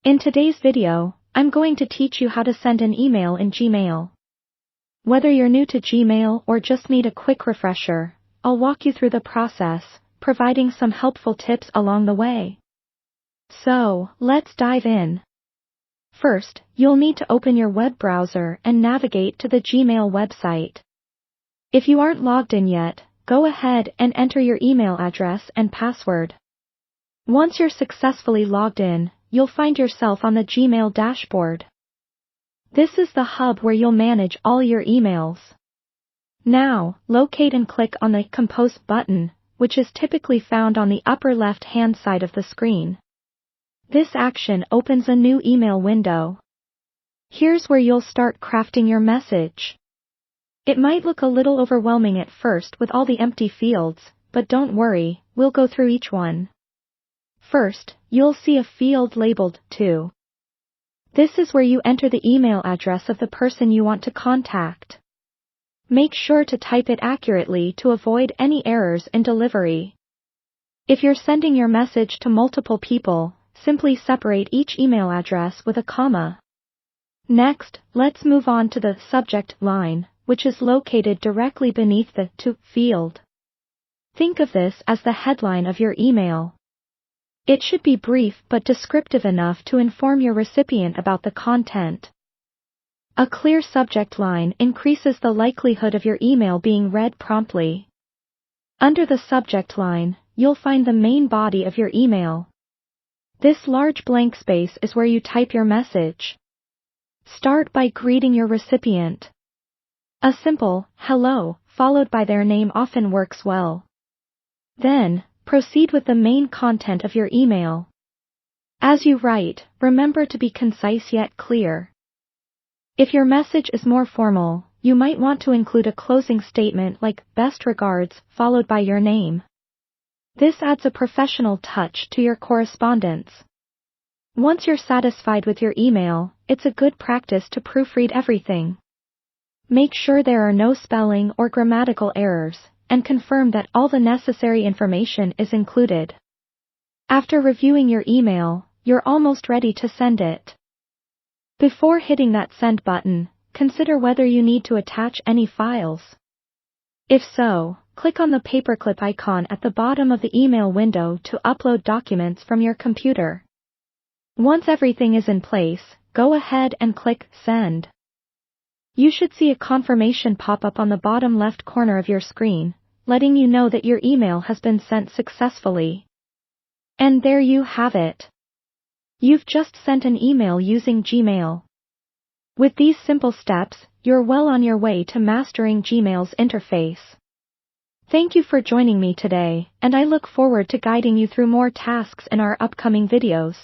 In today's video, I'm going to teach you how to send an email in Gmail. Whether you're new to Gmail or just need a quick refresher, I'll walk you through the process, providing some helpful tips along the way. So, let's dive in. First, you'll need to open your web browser and navigate to the Gmail website. If you aren't logged in yet, go ahead and enter your email address and password. Once you're successfully logged in, you'll find yourself on the Gmail dashboard. This is the hub where you'll manage all your emails. Now, locate and click on the Compose button, which is typically found on the upper left-hand side of the screen. This action opens a new email window. Here's where you'll start crafting your message. It might look a little overwhelming at first with all the empty fields, but don't worry, we'll go through each one. First, you'll see a field labeled To. This is where you enter the email address of the person you want to contact. Make sure to type it accurately to avoid any errors in delivery. If you're sending your message to multiple people, simply separate each email address with a comma. Next, let's move on to the subject line, which is located directly beneath the To field. Think of this as the headline of your email. It should be brief but descriptive enough to inform your recipient about the content. A clear subject line increases the likelihood of your email being read promptly. Under the subject line, you'll find the main body of your email. This large blank space is where you type your message. Start by greeting your recipient. A simple hello, followed by their name often works well. Then, proceed with the main content of your email. As you write, remember to be concise yet clear. If your message is more formal, you might want to include a closing statement like "Best regards," followed by your name. This adds a professional touch to your correspondence. Once you're satisfied with your email, it's a good practice to proofread everything. Make sure there are no spelling or grammatical errors, and confirm that all the necessary information is included. After reviewing your email, you're almost ready to send it. Before hitting that send button, consider whether you need to attach any files. If so, click on the paperclip icon at the bottom of the email window to upload documents from your computer. Once everything is in place, go ahead and click Send. You should see a confirmation pop up on the bottom left corner of your screen, letting you know that your email has been sent successfully. And there you have it. You've just sent an email using Gmail. With these simple steps, you're well on your way to mastering Gmail's interface. Thank you for joining me today, and I look forward to guiding you through more tasks in our upcoming videos.